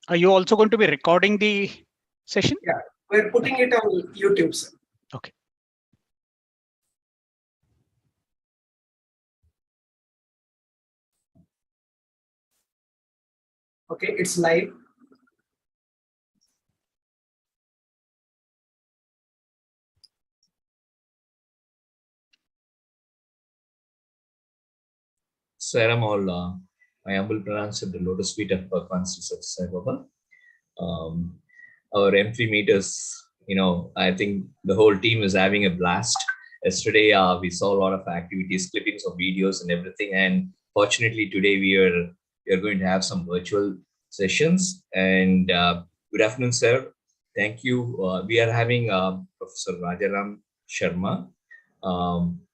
Are you also going to be recording the session? Yeah, we're putting it on YouTube, sir. Okay. Okay, it's live. Saramol, my humble pronouns at the Lotus Feet of Advanced Research Sai Baba. Our M3 meters, I think the whole team is having a blast. Yesterday, we saw a lot of activities, clippings of videos and everything. And fortunately, today we are going to have some virtual sessions. And good afternoon, sir. Thank you. We are having Professor Rajaram Sharma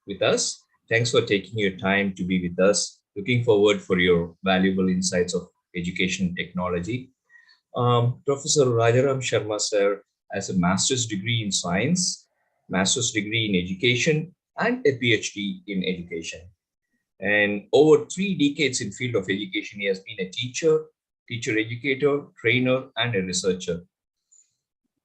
with us. Thanks for taking your time to be with us. Looking forward for your valuable insights of education technology. Professor Rajaram Sharma, sir, has a master's degree in science, master's degree in education, and a PhD in education. And over 3 decades in field of education, he has been a teacher, teacher educator, trainer, and a researcher.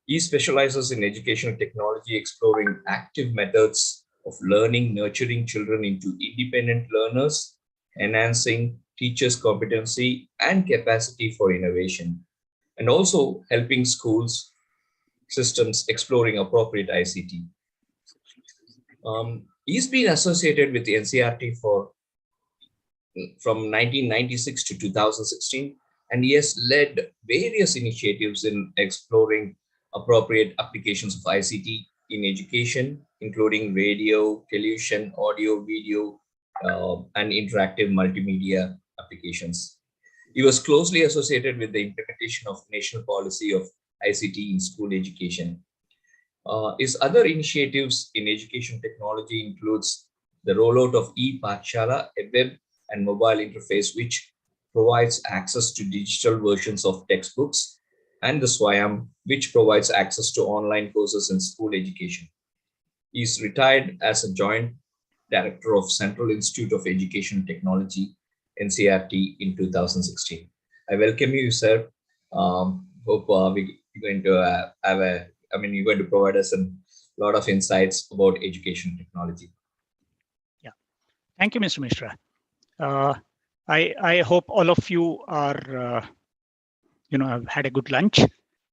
He specializes in educational technology, exploring active methods of learning, nurturing children into independent learners, enhancing teachers' competency and capacity for innovation, and also helping schools systems exploring appropriate ICT. He's been associated with the NCRT from 1996 to 2016, and he has led various initiatives in exploring appropriate applications of ICT in education, including radio, television, audio, video, and interactive multimedia applications. He was closely associated with the implementation of national policy of ICT in school education. His other initiatives in education technology includes the rollout of e-Pathshala, a web and mobile interface which provides access to digital versions of textbooks, and the Swayam, which provides access to online courses in school education. He is retired as a joint director of Central Institute of Education Technology, NCRT, in 2016. I welcome you, sir. Hope we're going to you're going to provide us a lot of insights about education technology. Yeah. Thank you, Mr. Mishra. I hope all of you are, have had a good lunch,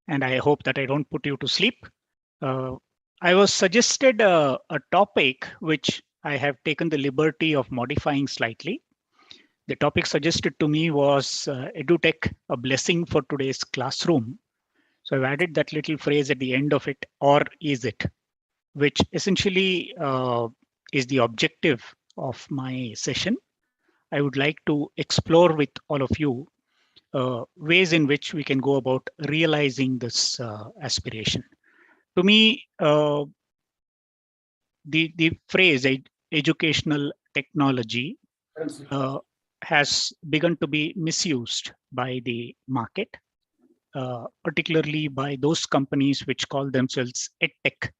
and I hope that I don't put you to sleep. I was suggested a topic which I have taken the liberty of modifying slightly. The topic suggested to me was EduTech, a blessing for today's classroom. So I've added that little phrase at the end of it, or is it, which essentially is the objective of my session. I would like to explore with all of you ways in which we can go about realizing this aspiration. To me, the phrase educational technology has begun to be misused by the market, particularly by those companies which call themselves EdTech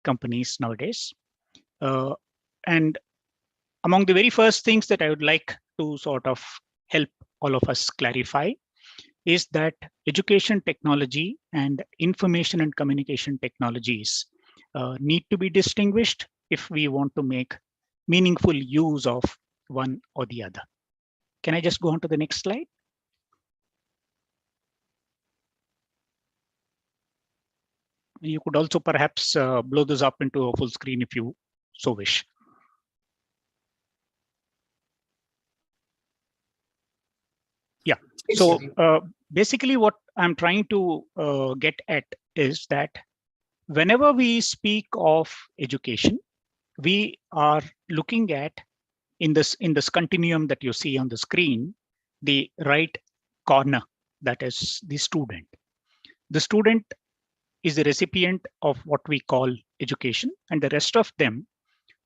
companies nowadays. And among the very first things that I would like to sort of help all of us clarify is that education technology and information and communication technologies need to be distinguished if we want to make meaningful use of one or the other. Can I just go on to the next slide? You could also perhaps blow this up into a full screen if you so wish. Yeah, so basically what I'm trying to get at is that whenever we speak of education, we are looking at in this continuum that you see on the screen, the right corner, that is the student. The student is the recipient of what we call education, and the rest of them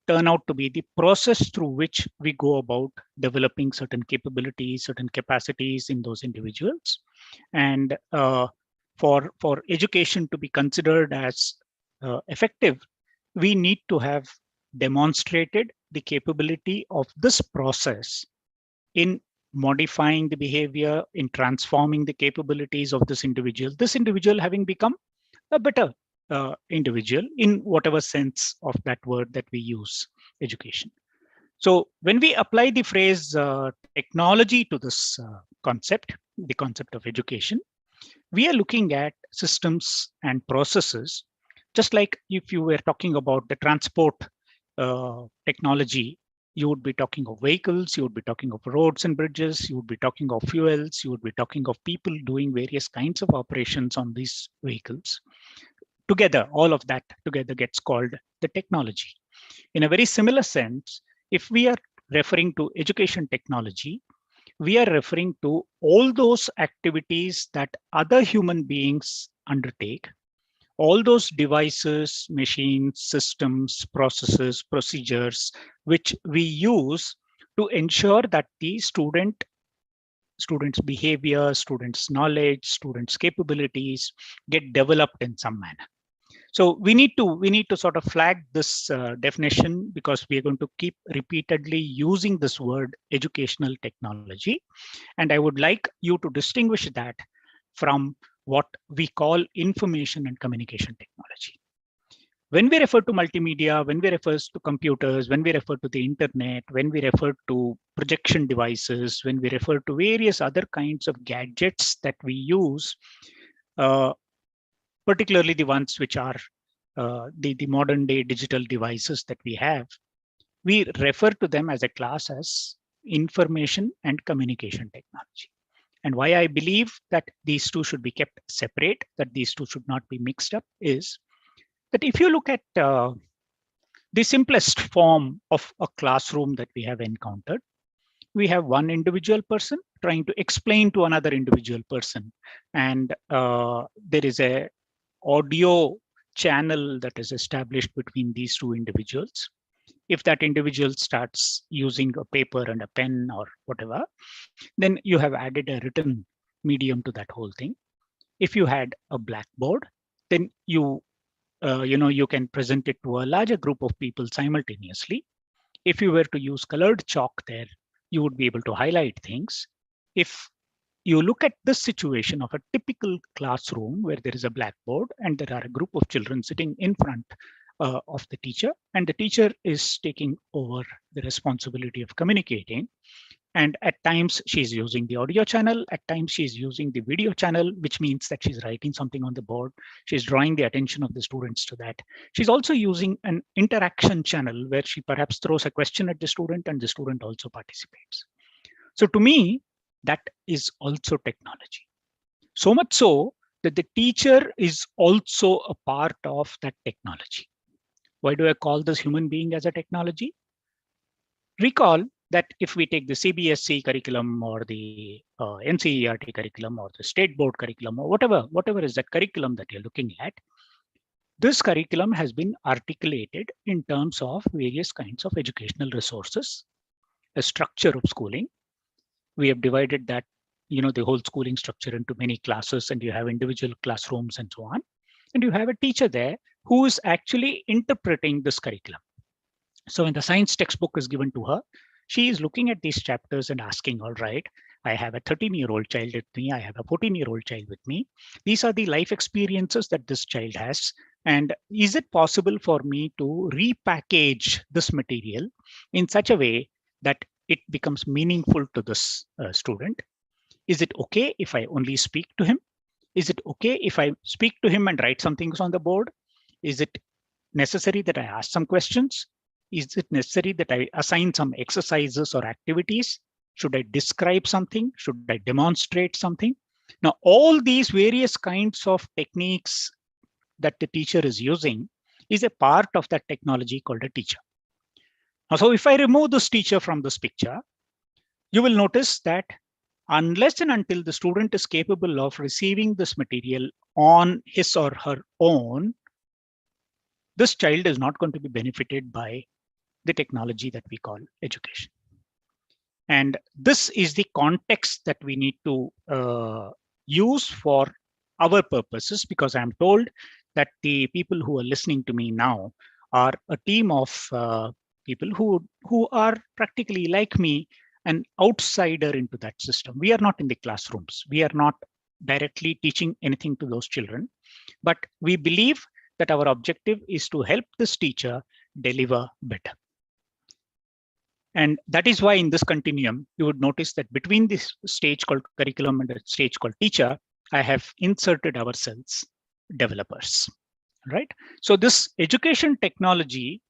turn out to be the process through which we go about developing certain capabilities, certain capacities in those individuals. And for education to be considered as effective, we need to have demonstrated the capability of this process in modifying the behavior, in transforming the capabilities of this individual having become a better individual in whatever sense of that word that we use, education. So when we apply the phrase technology to this concept, the concept of education, we are looking at systems and processes, just like if you were talking about the transport technology, you would be talking of vehicles, you would be talking of roads and bridges, you would be talking of fuels, you would be talking of people doing various kinds of operations on these vehicles. Together, all of that together gets called the technology. In a very similar sense, if we are referring to education technology, we are referring to all those activities that other human beings undertake, all those devices, machines, systems, processes, procedures, which we use to ensure that the students' behavior, students' knowledge, students' capabilities get developed in some manner. So we need to sort of flag this definition, because we are going to keep repeatedly using this word educational technology. And I would like you to distinguish that from what we call information and communication technology. When we refer to multimedia, when we refer to computers, when we refer to the internet, when we refer to projection devices, when we refer to various other kinds of gadgets that we use, particularly the ones which are the modern day digital devices that we have, we refer to them as a class as information and communication technology. And why I believe that these two should be kept separate, that these two should not be mixed up, is that if you look at the simplest form of a classroom that we have encountered, we have one individual person trying to explain to another individual person. And there is a audio channel that is established between these two individuals. If that individual starts using a paper and a pen or whatever, then you have added a written medium to that whole thing. If you had a blackboard, then you can present it to a larger group of people simultaneously. If you were to use colored chalk there, you would be able to highlight things. If you look at this situation of a typical classroom where there is a blackboard and there are a group of children sitting in front of the teacher, and the teacher is taking over the responsibility of communicating. And at times she's using the audio channel, at times she's using the video channel, which means that she's writing something on the board. She's drawing the attention of the students to that. She's also using an interaction channel where she perhaps throws a question at the student and the student also participates. So to me, that is also technology. So much so that the teacher is also a part of that technology. Why do I call this human being as a technology? Recall that if we take the CBSE curriculum or the NCERT curriculum or the state board curriculum or whatever is that curriculum that you're looking at, this curriculum has been articulated in terms of various kinds of educational resources, a structure of schooling. We have divided that, the whole schooling structure into many classes, and you have individual classrooms and so on. And you have a teacher there who is actually interpreting this curriculum. So when the science textbook is given to her, she is looking at these chapters and asking, all right, I have a 13-year-old child with me. I have a 14-year-old child with me. These are the life experiences that this child has. And is it possible for me to repackage this material in such a way that it becomes meaningful to this student? Is it okay if I only speak to him? Is it okay if I speak to him and write some things on the board? Is it necessary that I ask some questions? Is it necessary that I assign some exercises or activities? Should I describe something? Should I demonstrate something? Now, all these various kinds of techniques that the teacher is using is a part of that technology called a teacher. Now, so if I remove this teacher from this picture, you will notice that unless and until the student is capable of receiving this material on his or her own, this child is not going to be benefited by the technology that we call education. And this is the context that we need to use for our purposes, because I'm told that the people who are listening to me now are a team of people who are practically like me, an outsider into that system. We are not in the classrooms. We are not directly teaching anything to those children, but we believe that our objective is to help this teacher deliver better. And that is why in this continuum, you would notice that between this stage called curriculum and the stage called teacher, I have inserted ourselves developers, right? So this education technology,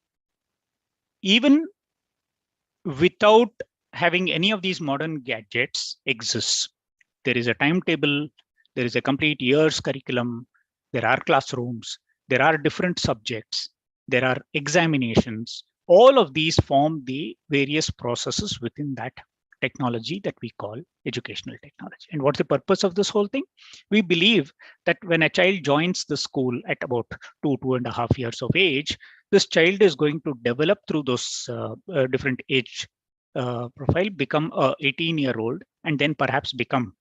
even without having any of these modern gadgets, exists. There is a timetable, there is a complete year's curriculum, there are classrooms, there are different subjects, there are examinations. All of these form the various processes within that technology that we call educational technology. And what's the purpose of this whole thing? We believe that when a child joins the school at about 2.5 years of age, this child is going to develop through those different age profile, become a 18-year-old, and then perhaps become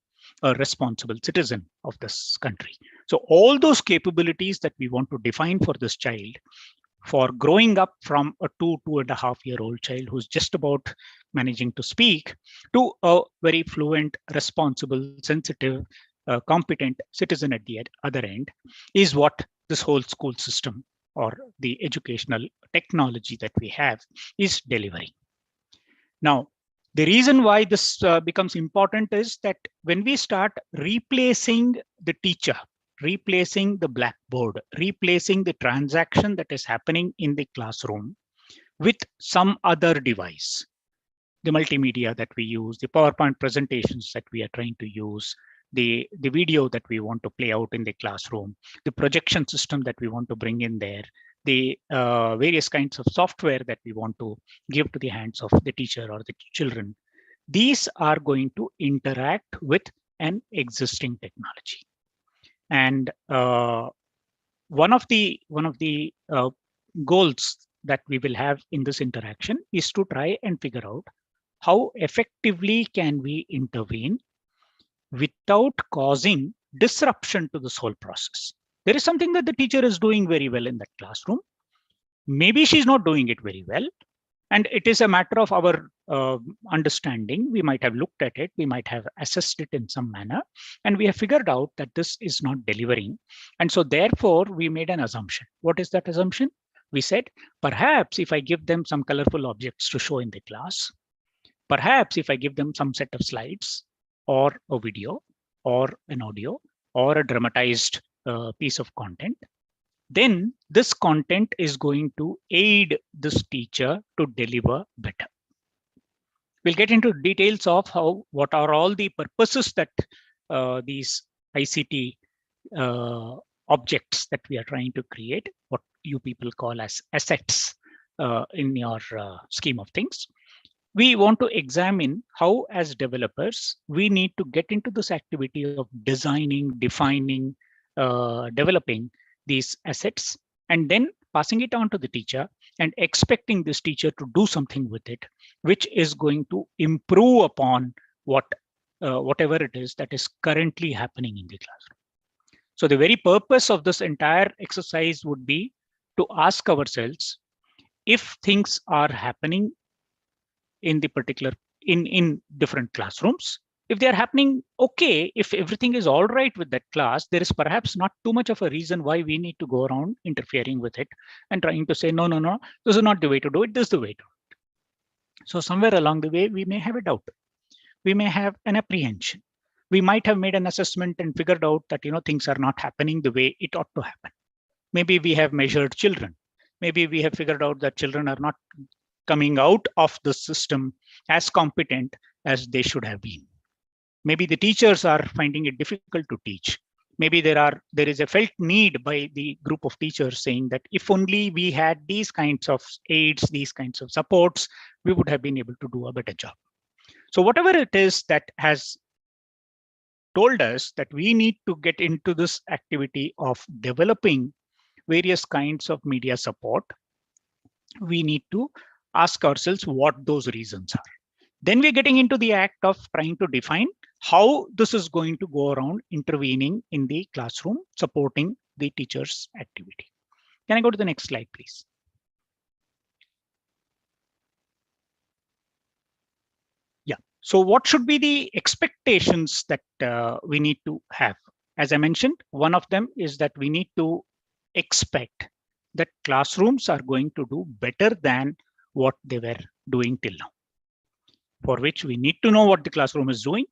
a responsible citizen of this country. So all those capabilities that we want to define for this child, for growing up from a 2.5-year-old child who's just about managing to speak to a very fluent, responsible, sensitive, competent citizen at the other end, is what this whole school system or the educational technology that we have is delivering. Now, the reason why this becomes important is that when we start replacing the teacher, replacing the blackboard, replacing the transaction that is happening in the classroom with some other device, the multimedia that we use, the PowerPoint presentations that we are trying to use, the video that we want to play out in the classroom, the projection system that we want to bring in there, the various kinds of software that we want to give to the hands of the teacher or the children, these are going to interact with an existing technology. And one of the goals that we will have in this interaction is to try and figure out how effectively can we intervene without causing disruption to this whole process. There is something that the teacher is doing very well in that classroom. Maybe she's not doing it very well. And it is a matter of our understanding. We might have looked at it, we might have assessed it in some manner, and we have figured out that this is not delivering. And so therefore, we made an assumption. What is that assumption? We said, perhaps if I give them some colorful objects to show in the class, perhaps if I give them some set of slides or a video or an audio or a dramatized piece of content, then this content is going to aid this teacher to deliver better. We'll get into details of what are all the purposes that these ICT objects that we are trying to create, what you people call as assets in your scheme of things. We want to examine how, as developers, we need to get into this activity of designing, defining, developing these assets, and then passing it on to the teacher and expecting this teacher to do something with it, which is going to improve upon whatever it is that is currently happening in the classroom. So the very purpose of this entire exercise would be to ask ourselves, if things are happening in the particular in different classrooms, if they're happening okay, if everything is all right with that class, there is perhaps not too much of a reason why we need to go around interfering with it and trying to say, no, this is not the way to do it, this is the way to do it. So somewhere along the way, we may have a doubt. We may have an apprehension. We might have made an assessment and figured out that things are not happening the way it ought to happen. Maybe we have measured children. Maybe we have figured out that children are not coming out of the system as competent as they should have been. Maybe the teachers are finding it difficult to teach. Maybe there is a felt need by the group of teachers saying that if only we had these kinds of aids, these kinds of supports, we would have been able to do a better job. So whatever it is that has told us that we need to get into this activity of developing various kinds of media support, we need to ask ourselves what those reasons are. Then we're getting into the act of trying to define how this is going to go around intervening in the classroom, supporting the teacher's activity. Can I go to the next slide, please? Yeah. So what should be the expectations that we need to have? As I mentioned, one of them is that we need to expect that classrooms are going to do better than what they were doing till now, for which we need to know what the classroom is doing,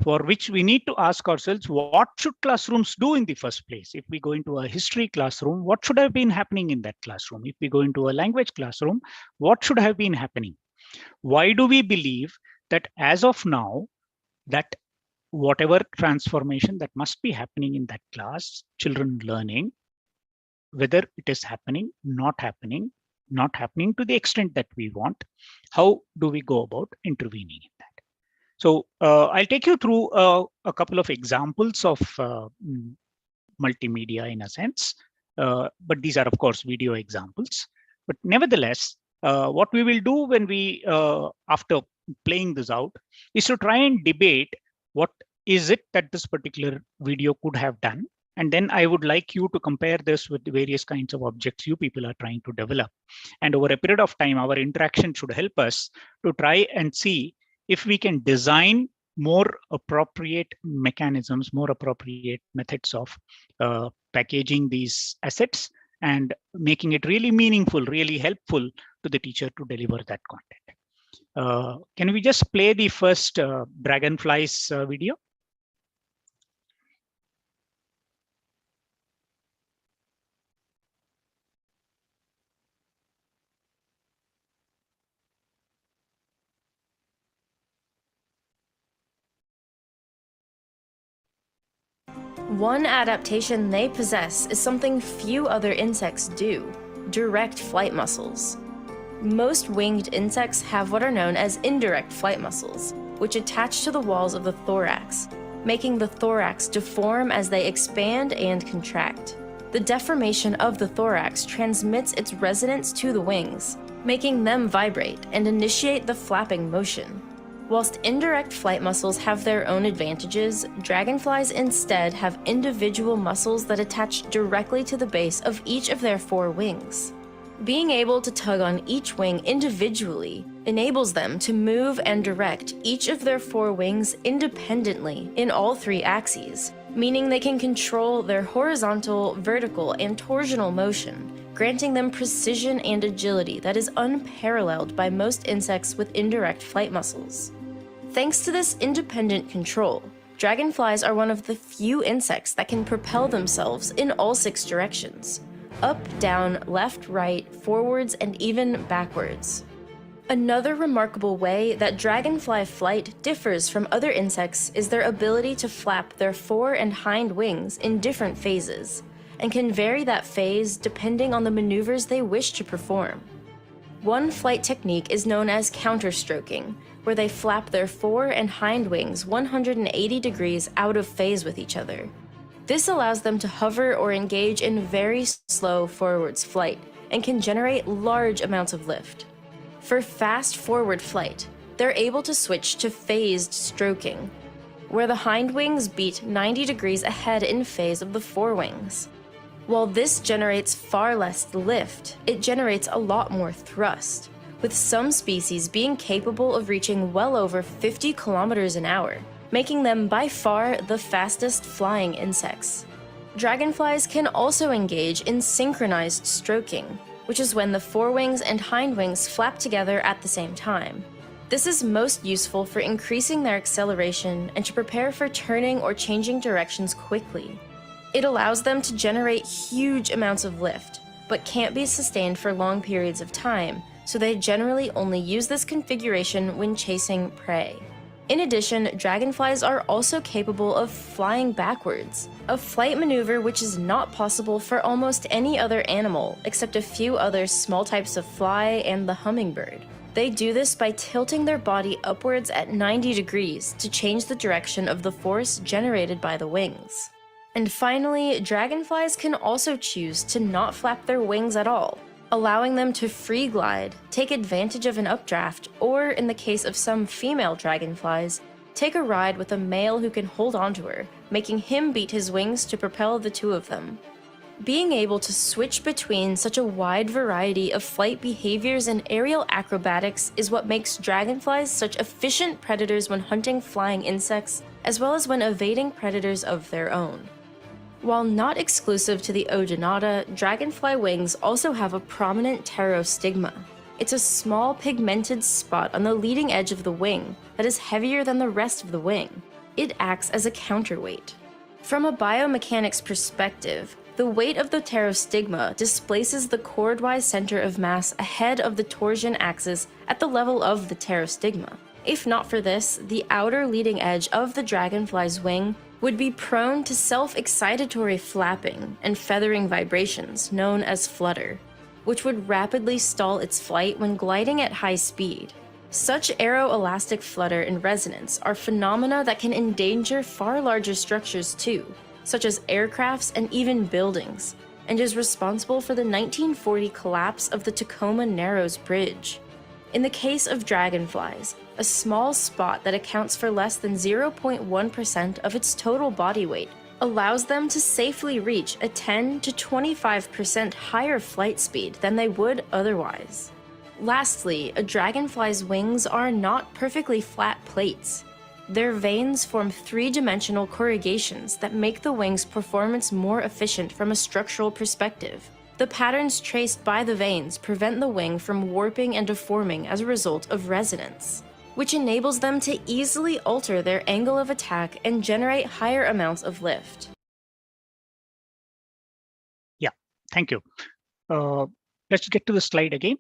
for which we need to ask ourselves, what should classrooms do in the first place? If we go into a history classroom, what should have been happening in that classroom? If we go into a language classroom, what should have been happening? Why do we believe that as of now, that whatever transformation that must be happening in that class, children learning, whether it is happening, not happening to the extent that we want, how do we go about intervening in that? So I'll take you through a couple of examples of multimedia in a sense, but these are of course video examples. But nevertheless, what we will do when we, after playing this out, is to try and debate what is it that this particular video could have done. And then I would like you to compare this with the various kinds of objects you people are trying to develop. And over a period of time, our interaction should help us to try and see if we can design more appropriate mechanisms, more appropriate methods of packaging these assets and making it really meaningful, really helpful to the teacher to deliver that content. Can we just play the first Dragonflies video? One adaptation they possess is something few other insects do: direct flight muscles. Most winged insects have what are known as indirect flight muscles, which attach to the walls of the thorax, making the thorax deform as they expand and contract. The deformation of the thorax transmits its resonance to the wings, making them vibrate and initiate the flapping motion. Whilst indirect flight muscles have their own advantages, dragonflies instead have individual muscles that attach directly to the base of each of their 4 wings. Being able to tug on each wing individually enables them to move and direct each of their 4 wings independently in all 3 axes, meaning they can control their horizontal, vertical, and torsional motion, granting them precision and agility that is unparalleled by most insects with indirect flight muscles. Thanks to this independent control, dragonflies are one of the few insects that can propel themselves in all 6 directions: up, down, left, right, forwards, and even backwards. Another remarkable way that dragonfly flight differs from other insects is their ability to flap their fore and hind wings in different phases, and can vary that phase depending on the maneuvers they wish to perform. One flight technique is known as counterstroking, where they flap their fore and hind wings 180 degrees out of phase with each other. This allows them to hover or engage in very slow forwards flight and can generate large amounts of lift. For fast forward flight, they're able to switch to phased stroking, where the hind wings beat 90 degrees ahead in phase of the fore wings. While this generates far less lift, it generates a lot more thrust, with some species being capable of reaching well over 50 kilometers an hour, making them by far the fastest flying insects. Dragonflies can also engage in synchronized stroking, which is when the forewings and hindwings flap together at the same time. This is most useful for increasing their acceleration and to prepare for turning or changing directions quickly. It allows them to generate huge amounts of lift, but can't be sustained for long periods of time, so they generally only use this configuration when chasing prey. In addition, dragonflies are also capable of flying backwards, a flight maneuver which is not possible for almost any other animal except a few other small types of fly and the hummingbird. They do this by tilting their body upwards at 90 degrees to change the direction of the force generated by the wings. And finally, dragonflies can also choose to not flap their wings at all, allowing them to free glide, take advantage of an updraft, or in the case of some female dragonflies, take a ride with a male who can hold onto her, making him beat his wings to propel the 2 of them. Being able to switch between such a wide variety of flight behaviors and aerial acrobatics is what makes dragonflies such efficient predators when hunting flying insects, as well as when evading predators of their own. While not exclusive to the Odonata, dragonfly wings also have a prominent pterostigma. It's a small pigmented spot on the leading edge of the wing that is heavier than the rest of the wing. It acts as a counterweight. From a biomechanics perspective, the weight of the pterostigma displaces the chordwise center of mass ahead of the torsion axis at the level of the pterostigma. If not for this, the outer leading edge of the dragonfly's wing would be prone to self-excitatory flapping and feathering vibrations known as flutter, which would rapidly stall its flight when gliding at high speed. Such aeroelastic flutter and resonance are phenomena that can endanger far larger structures too, such as aircrafts and even buildings, and is responsible for the 1940 collapse of the Tacoma Narrows Bridge. In the case of dragonflies, a small spot that accounts for less than 0.1% of its total body weight allows them to safely reach a 10 to 25% higher flight speed than they would otherwise. Lastly, a dragonfly's wings are not perfectly flat plates. Their vanes form three-dimensional corrugations that make the wing's performance more efficient from a structural perspective. The patterns traced by the vanes prevent the wing from warping and deforming as a result of resonance, which enables them to easily alter their angle of attack and generate higher amounts of lift. Yeah, thank you. Let's get to the slide again.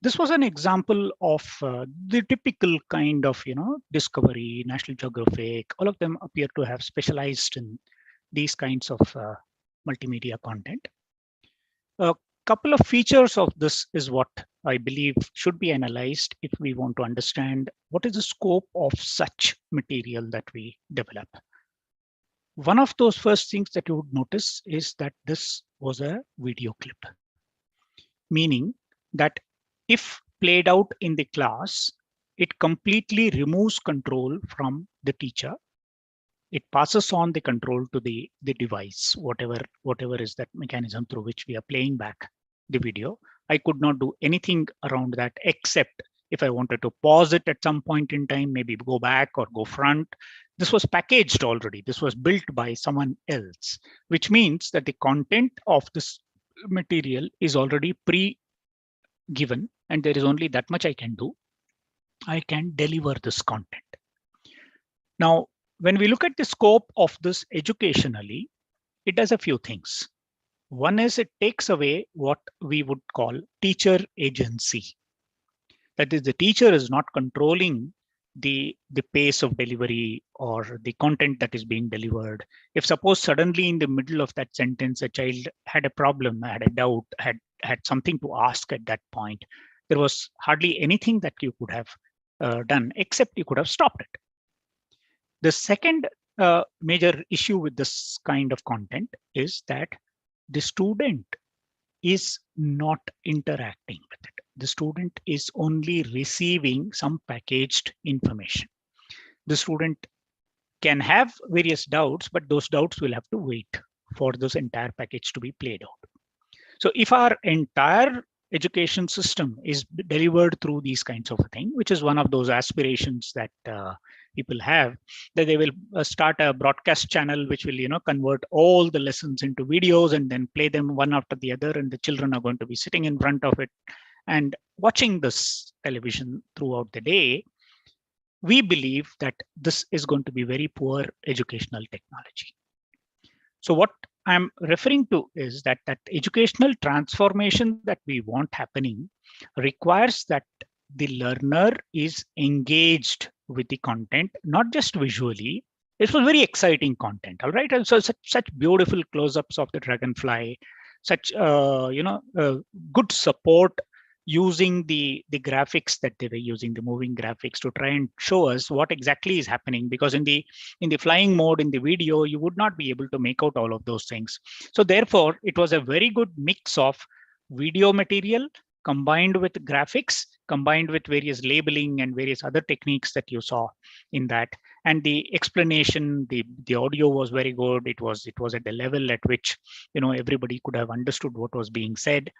This was an example of the typical kind of, Discovery, National Geographic, all of them appear to have specialized in these kinds of multimedia content. A couple of features of this is what I believe should be analyzed if we want to understand what is the scope of such material that we develop. One of those first things that you would notice is that this was a video clip, meaning that if played out in the class, it completely removes control from the teacher. It passes on the control to the device, whatever is that mechanism through which we are playing back the video. I could not do anything around that except if I wanted to pause it at some point in time, maybe go back or go front. This was packaged already. This was built by someone else, which means that the content of this material is already pre-given, and there is only that much I can do. I can deliver this content. Now, when we look at the scope of this educationally, it does a few things. One is it takes away what we would call teacher agency. That is, the teacher is not controlling the pace of delivery or the content that is being delivered. If suppose suddenly in the middle of that sentence, a child had a problem, had a doubt, had something to ask at that point, there was hardly anything that you could have done except you could have stopped it. The second major issue with this kind of content is that the student is not interacting with it. The student is only receiving some packaged information. The student can have various doubts, but those doubts will have to wait for this entire package to be played out. So if our entire education system is delivered through these kinds of a thing, which is one of those aspirations that people have, that they will start a broadcast channel which will convert all the lessons into videos and then play them one after the other, and the children are going to be sitting in front of it and watching this television throughout the day. We believe that this is going to be very poor educational technology. So what I'm referring to is that educational transformation that we want happening requires that the learner is engaged with the content, not just visually. It was very exciting content, all right? And so such beautiful close-ups of the dragonfly, such good support using the graphics that they were using, the moving graphics, to try and show us what exactly is happening, because in the flying mode in the video you would not be able to make out all of those things. So therefore it was a very good mix of video material combined with graphics, combined with various labeling and various other techniques that you saw in that. And the explanation, the audio was very good. It was at the level at which, everybody could have understood what was being said,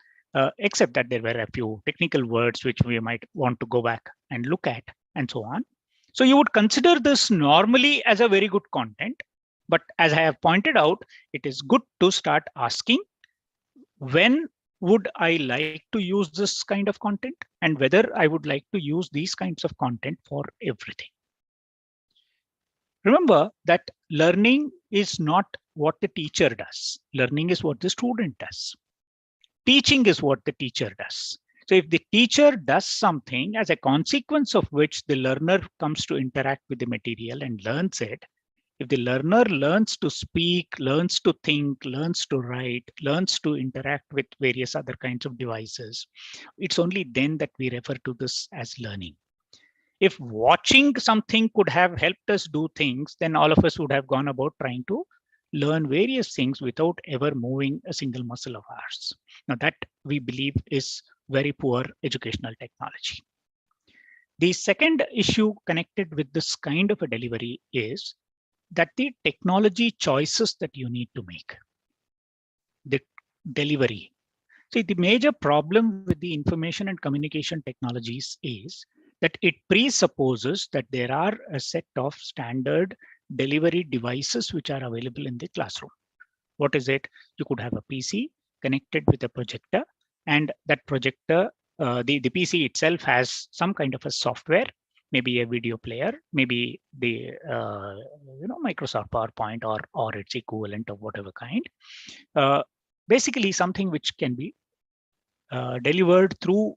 except that there were a few technical words which we might want to go back and look at and so on. So you would consider this normally as a very good content. But as I have pointed out, it is good to start asking, when would I like to use this kind of content, and whether I would like to use these kinds of content for everything. Remember that learning is not what the teacher does. Learning is what the student does. Teaching is what the teacher does. So if the teacher does something as a consequence of which the learner comes to interact with the material and learns it, if the learner learns to speak, learns to think, learns to write, learns to interact with various other kinds of devices, it's only then that we refer to this as learning. If watching something could have helped us do things, then all of us would have gone about trying to learn various things without ever moving a single muscle of ours. Now that, we believe, is very poor educational technology. The second issue connected with this kind of a delivery is that the technology choices that you need to make, the delivery. See, the major problem with the information and communication technologies is that it presupposes that there are a set of standard delivery devices which are available in the classroom. What is it? You could have a PC connected with a projector, and that projector, the PC itself has some kind of a software, maybe a video player, maybe the Microsoft PowerPoint or its equivalent of whatever kind. Basically something which can be delivered through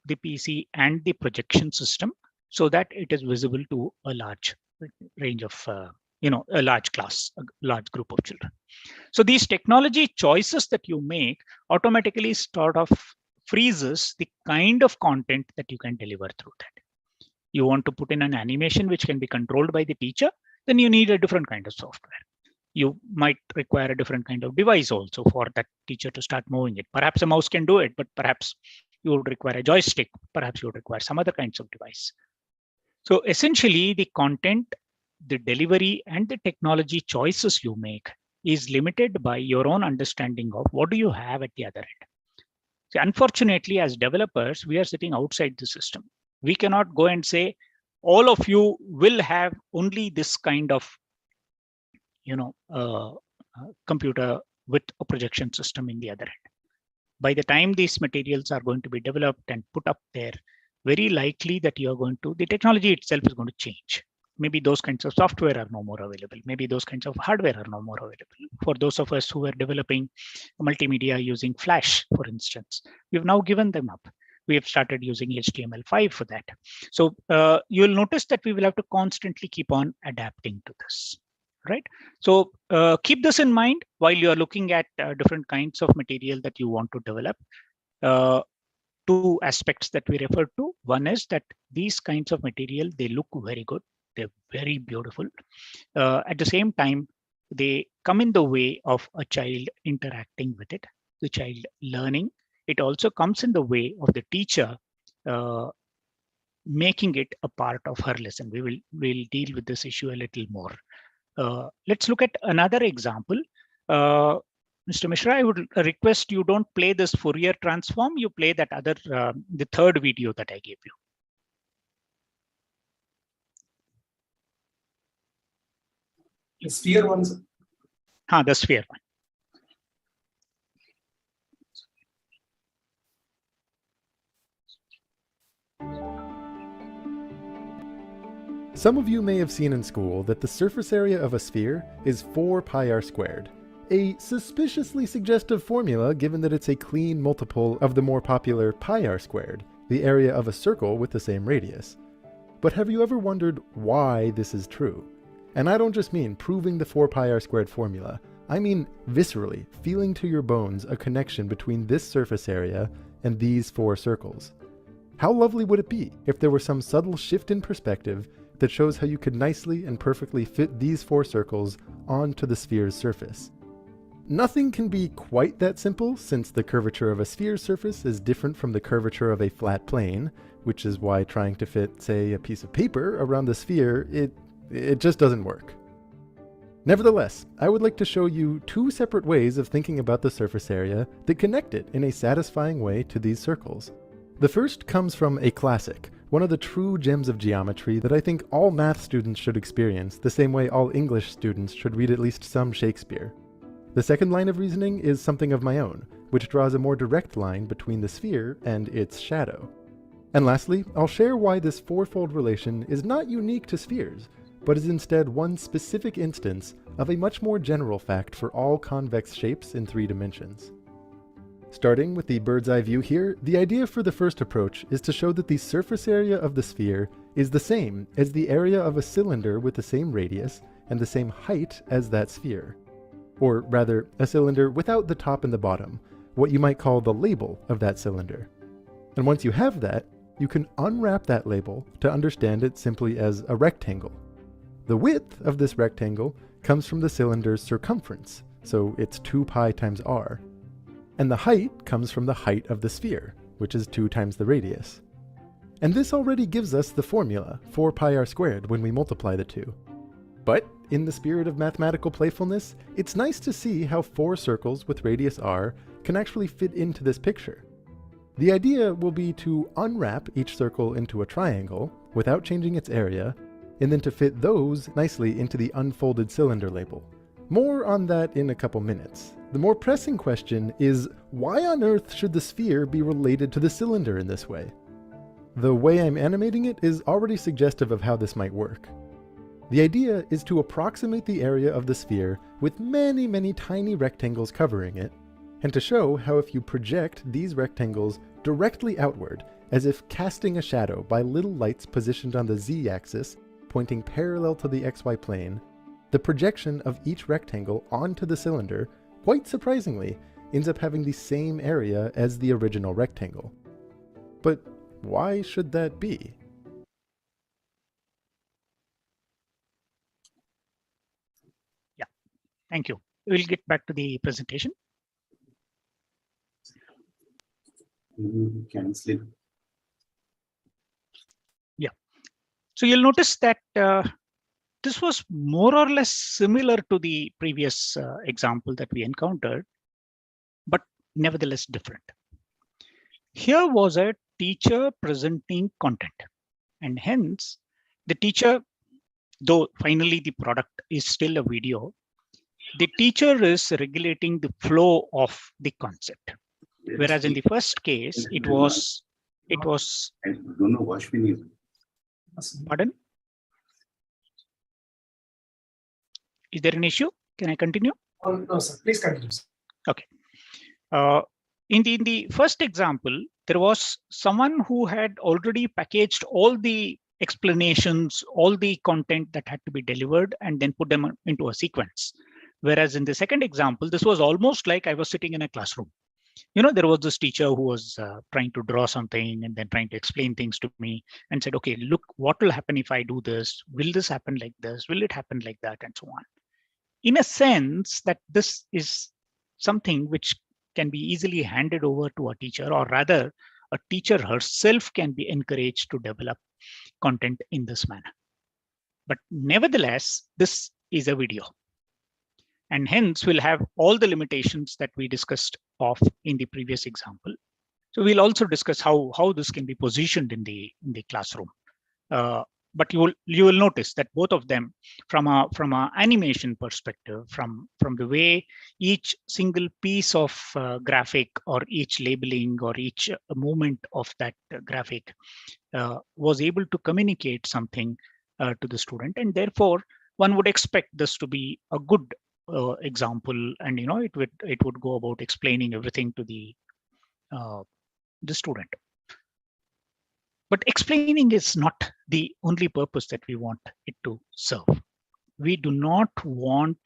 the PC and the projection system, so that it is visible to a large range of, a large class, a large group of children. So these technology choices that you make automatically sort of freezes the kind of content that you can deliver through that. You want to put in an animation which can be controlled by the teacher, then you need a different kind of software. You might require a different kind of device also for that teacher to start moving it. Perhaps a mouse can do it, but perhaps you would require a joystick. Perhaps you would require some other kinds of device. So essentially, the content, the delivery, and the technology choices you make is limited by your own understanding of what do you have at the other end. See, unfortunately, as developers, we are sitting outside the system. We cannot go and say, all of you will have only this kind of, computer with a projection system in the other end. By the time these materials are going to be developed and put up there, very likely that the technology itself is going to change. Maybe those kinds of software are no more available. Maybe those kinds of hardware are no more available. For those of us who are developing multimedia using Flash, for instance, we've now given them up. We have started using HTML5 for that. So you'll notice that we will have to constantly keep on adapting to this, right? So keep this in mind while you are looking at different kinds of material that you want to develop. Two aspects that we refer to. One is that these kinds of material, they look very good. They're very beautiful. At the same time, they come in the way of a child interacting with it, the child learning. It also comes in the way of the teacher making it a part of her lesson. We'll deal with this issue a little more. Let's look at another example. Mr. Mishra, I would request you don't play this Fourier transform. You play that other, the third video that I gave you. The sphere ones. The sphere one. Some of you may have seen in school that the surface area of a sphere is 4 pi r squared, a suspiciously suggestive formula given that it's a clean multiple of the more popular pi r squared, the area of a circle with the same radius. But have you ever wondered why this is true? And I don't just mean proving the 4 pi r squared formula, I mean viscerally feeling to your bones a connection between this surface area and these 4 circles. How lovely would it be if there were some subtle shift in perspective that shows how you could nicely and perfectly fit these 4 circles onto the sphere's surface? Nothing can be quite that simple, since the curvature of a sphere's surface is different from the curvature of a flat plane, which is why trying to fit, say, a piece of paper around the sphere, it just doesn't work. Nevertheless, I would like to show you two separate ways of thinking about the surface area that connect it in a satisfying way to these circles. The first comes from a classic, one of the true gems of geometry that I think all math students should experience, the same way all English students should read at least some Shakespeare. The second line of reasoning is something of my own, which draws a more direct line between the sphere and its shadow. And lastly, I'll share why this fourfold relation is not unique to spheres, but is instead one specific instance of a much more general fact for all convex shapes in 3 dimensions. Starting with the bird's eye view here, the idea for the first approach is to show that the surface area of the sphere is the same as the area of a cylinder with the same radius and the same height as that sphere. Or rather, a cylinder without the top and the bottom, what you might call the label of that cylinder. And once you have that, you can unwrap that label to understand it simply as a rectangle. The width of this rectangle comes from the cylinder's circumference, so it's 2 pi times r. And the height comes from the height of the sphere, which is 2 times the radius. And this already gives us the formula, 4 pi r squared, when we multiply the two. But in the spirit of mathematical playfulness, it's nice to see how 4 circles with radius r can actually fit into this picture. The idea will be to unwrap each circle into a triangle without changing its area, and then to fit those nicely into the unfolded cylinder label. More on that in a couple minutes. The more pressing question is, why on earth should the sphere be related to the cylinder in this way? The way I'm animating it is already suggestive of how this might work. The idea is to approximate the area of the sphere with many, many tiny rectangles covering it, and to show how if you project these rectangles directly outward, as if casting a shadow by little lights positioned on the z-axis, pointing parallel to the xy plane, the projection of each rectangle onto the cylinder, quite surprisingly, ends up having the same area as the original rectangle. But why should that be? Thank you. We'll get back to the presentation. Cancel. Yeah. So you'll notice that this was more or less similar to the previous example that we encountered, but nevertheless different. Here was a teacher presenting content, and hence the teacher, though finally the product is still a video, the teacher is regulating the flow of the concept. Whereas in the first case, it was. I don't know what we need. Pardon? Is there an issue? Can I continue? Oh, no, sir. Please continue. Okay. In the first example, there was someone who had already packaged all the explanations, all the content that had to be delivered, and then put them into a sequence. Whereas in the second example, this was almost like I was sitting in a classroom. You know, there was this teacher who was trying to draw something and then trying to explain things to me and said, okay, look, what will happen if I do this? Will this happen like this? Will it happen like that? And so on. In a sense that this is something which can be easily handed over to a teacher, or rather a teacher herself can be encouraged to develop content in this manner. But nevertheless, this is a video. And hence we'll have all the limitations that we discussed of in the previous example. So we'll also discuss how this can be positioned in the classroom. But you will notice that both of them, from a animation perspective, from the way each single piece of graphic or each labeling or each movement of that graphic was able to communicate something to the student, and therefore one would expect this to be a good example, and it would go about explaining everything to the student. But explaining is not the only purpose that we want it to serve. We do not want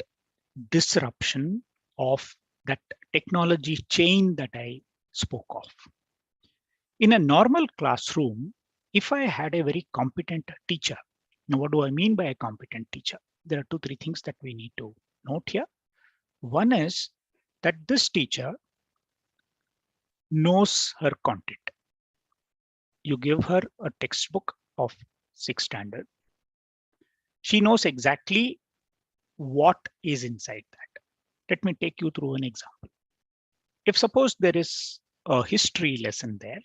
disruption of that technology chain that I spoke of. In a normal classroom, if I had a very competent teacher, now what do I mean by a competent teacher? There are 2-3 things that we need to note here. One is that this teacher knows her content. You give her a textbook of 6th standard. She knows exactly what is inside that. Let me take you through an example. If suppose there is a history lesson there,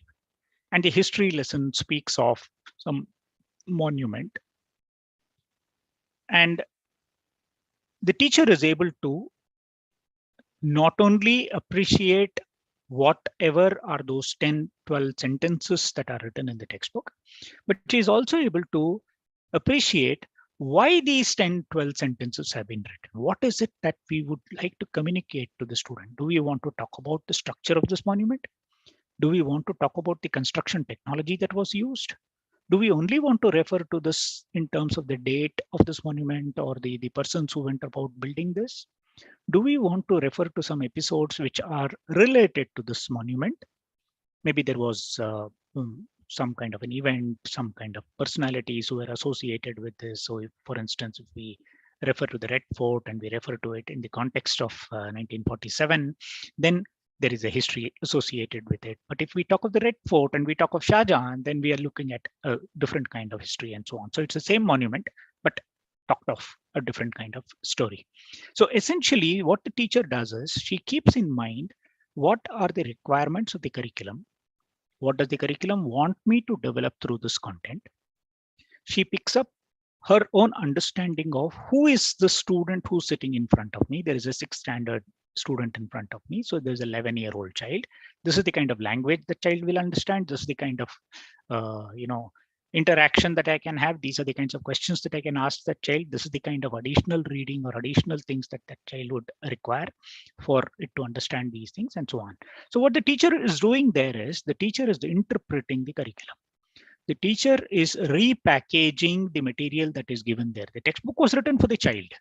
and the history lesson speaks of some monument, and the teacher is able to not only appreciate whatever are those 10, 12 sentences that are written in the textbook, but she is also able to appreciate why these 10, 12 sentences have been written. What is it that we would like to communicate to the student? Do we want to talk about the structure of this monument? Do we want to talk about the construction technology that was used? Do we only want to refer to this in terms of the date of this monument or the persons who went about building this? Do we want to refer to some episodes which are related to this monument? Maybe there was some kind of an event, some kind of personalities who were associated with this. So if, for instance, if we refer to the Red Fort and we refer to it in the context of 1947, then there is a history associated with it. But if we talk of the Red Fort and we talk of Shah Jahan, then we are looking at a different kind of history and so on. So it's the same monument, but talked of a different kind of story. So essentially what the teacher does is she keeps in mind what are the requirements of the curriculum. What does the curriculum want me to develop through this content? She picks up her own understanding of who is the student who's sitting in front of me. There is a 6th standard student in front of me. So there's an 11-year-old child. This is the kind of language the child will understand. This is the kind of, interaction that I can have. These are the kinds of questions that I can ask that child. This is the kind of additional reading or additional things that that child would require for it to understand these things and so on. So what the teacher is doing there is the teacher is interpreting the curriculum. The teacher is repackaging the material that is given there. The textbook was written for the child.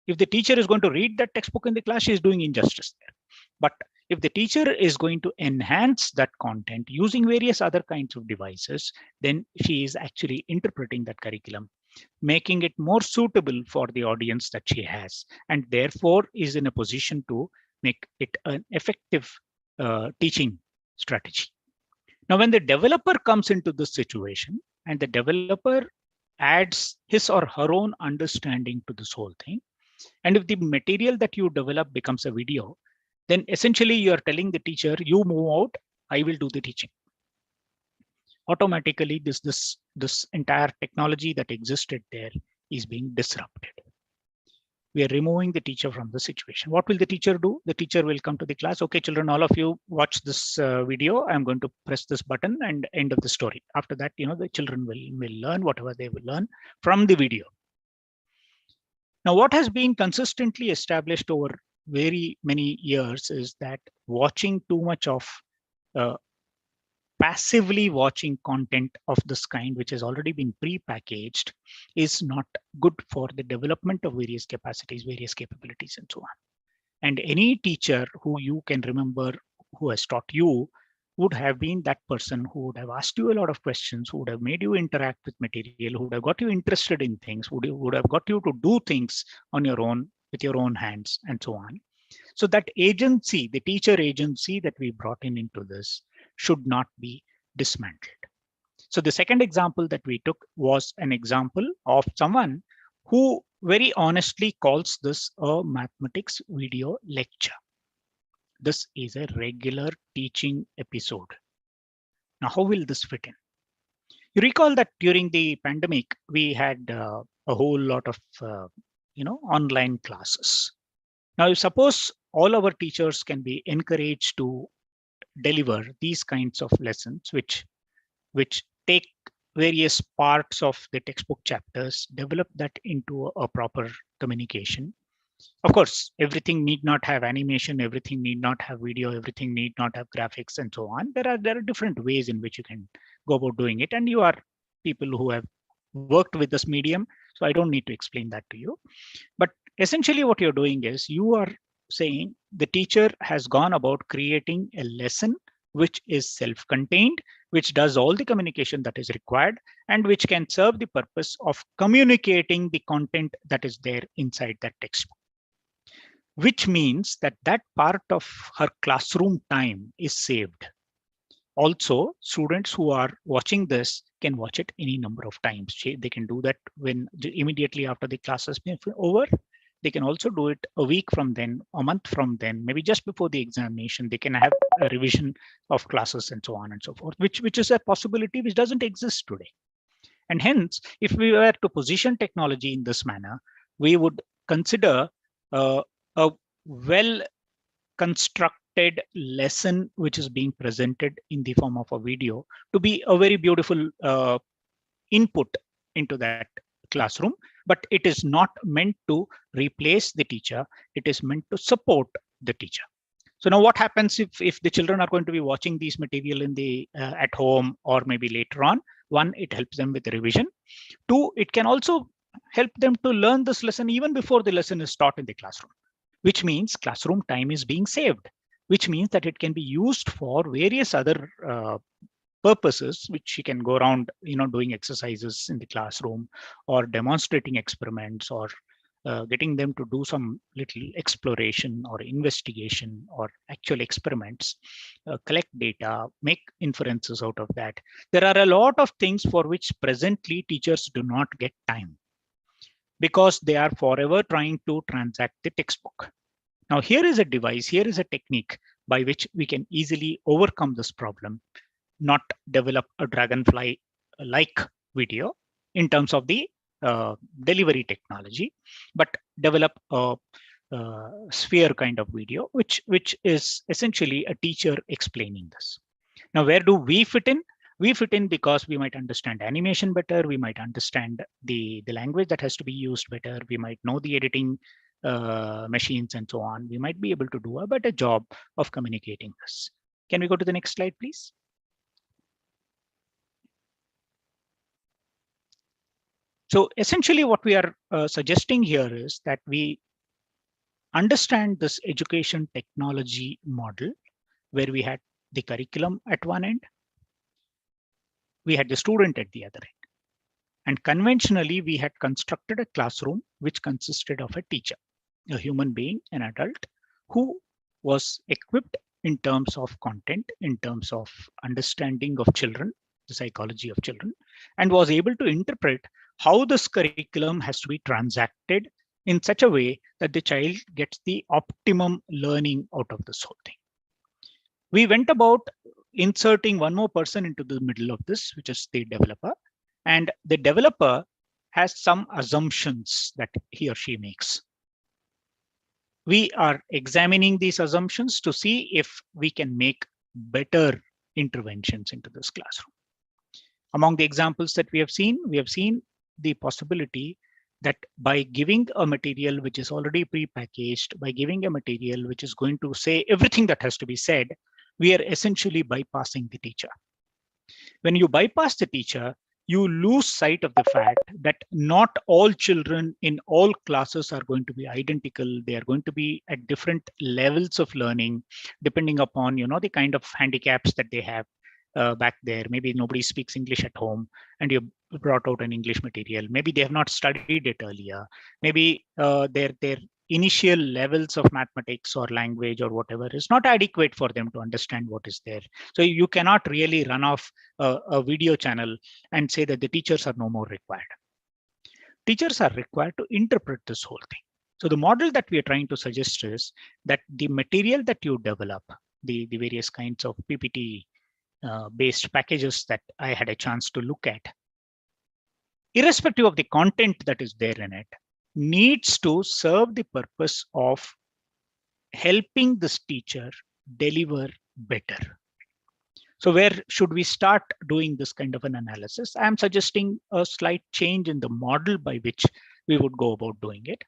If the teacher is going to read that textbook in the class, she is doing injustice there. But if the teacher is going to enhance that content using various other kinds of devices, then she is actually interpreting that curriculum, making it more suitable for the audience that she has, and therefore is in a position to make it an effective teaching strategy. Now, when the developer comes into this situation and the developer adds his or her own understanding to this whole thing, and if the material that you develop becomes a video, then essentially you are telling the teacher, you move out, I will do the teaching. Automatically, this entire technology that existed there is being disrupted. We are removing the teacher from the situation. What will the teacher do? The teacher will come to the class. Okay, children, all of you watch this video. I'm going to press this button and end of the story. After that, the children will learn whatever they will learn from the video. Now, what has been consistently established over very many years is that watching too much of passively watching content of this kind, which has already been pre-packaged, is not good for the development of various capacities, various capabilities, and so on. And any teacher who you can remember who has taught you would have been that person who would have asked you a lot of questions, who would have made you interact with material, who would have got you interested in things, would have got you to do things on your own, with your own hands, and so on. So that agency, the teacher agency that we brought into this, should not be dismantled. So the second example that we took was an example of someone who very honestly calls this a mathematics video lecture. This is a regular teaching episode. Now, how will this fit in? You recall that during the pandemic, we had a whole lot of online classes. Now, suppose all our teachers can be encouraged to deliver these kinds of lessons, which take various parts of the textbook chapters, develop that into a proper communication. Of course, everything need not have animation, everything need not have video, everything need not have graphics, and so on. There are different ways in which you can go about doing it, and you are people who have worked with this medium, so I don't need to explain that to you. But essentially what you're doing is you are saying the teacher has gone about creating a lesson which is self-contained, which does all the communication that is required, and which can serve the purpose of communicating the content that is there inside that textbook. which means that that part of her classroom time is saved. Also, students who are watching this can watch it any number of times. They can do that when immediately after the class has been over. They can also do it a week from then, a month from then, maybe just before the examination. They can have a revision of classes and so on and so forth, which is a possibility which doesn't exist today. And hence, if we were to position technology in this manner, we would consider a well constructed lesson which is being presented in the form of a video to be a very beautiful input into that classroom, but it is not meant to replace the teacher. It is meant to support the teacher. So now what happens if the children are going to be watching these material in the at home or maybe later on? One, it helps them with the revision. Two, it can also help them to learn this lesson even before the lesson is taught in the classroom, which means classroom time is being saved, which means that it can be used for various other purposes, which you can go around, doing exercises in the classroom or demonstrating experiments or getting them to do some little exploration or investigation or actual experiments, collect data, make inferences out of that. There are a lot of things for which presently teachers do not get time because they are forever trying to transact the textbook. Now, here is a device, here is a technique by which we can easily overcome this problem, not develop a Dragonfly-like video in terms of the delivery technology, but develop a sphere kind of video, which is essentially a teacher explaining this. Now, where do we fit in? We fit in because we might understand animation better. We might understand the language that has to be used better. We might know the editing machines and so on. We might be able to do a better job of communicating this. Can we go to the next slide, please? So essentially what we are suggesting here is that we understand this education technology model where we had the curriculum at one end, we had the student at the other end. And conventionally, we had constructed a classroom which consisted of a teacher, a human being, an adult, who was equipped in terms of content, in terms of understanding of children, the psychology of children, and was able to interpret how this curriculum has to be transacted in such a way that the child gets the optimum learning out of this whole thing. We went about inserting one more person into the middle of this, which is the developer. And the developer has some assumptions that he or she makes. We are examining these assumptions to see if we can make better interventions into this classroom. Among the examples that we have seen the possibility that by giving a material which is already pre-packaged, by giving a material which is going to say everything that has to be said, we are essentially bypassing the teacher. When you bypass the teacher, you lose sight of the fact that not all children in all classes are going to be identical. They are going to be at different levels of learning, depending upon the kind of handicaps that they have back there. Maybe nobody speaks English at home, and you brought out an English material. Maybe they have not studied it earlier. Maybe their initial levels of mathematics or language or whatever is not adequate for them to understand what is there. So you cannot really run off a video channel and say that the teachers are no more required. Teachers are required to interpret this whole thing. So the model that we are trying to suggest is that the material that you develop, the various kinds of PPT based packages that I had a chance to look at, irrespective of the content that is there in it, needs to serve the purpose of helping this teacher deliver better. So where should we start doing this kind of an analysis? I'm suggesting a slight change in the model by which we would go about doing it.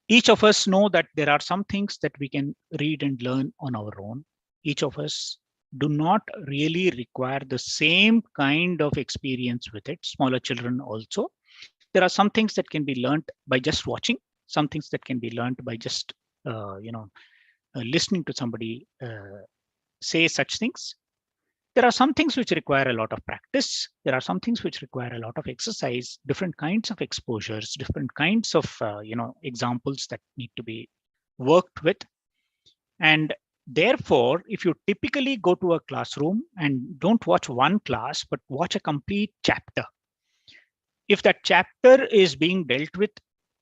Each of us know that there are some things that we can read and learn on our own. Each of us do not really require the same kind of experience with it. Smaller children also. There are some things that can be learned by just watching, some things that can be learned by just listening to somebody say such things. There are some things which require a lot of practice. There are some things which require a lot of exercise, different kinds of exposures, different kinds of examples that need to be worked with. And therefore, if you typically go to a classroom and don't watch one class, but watch a complete chapter, if that chapter is being dealt with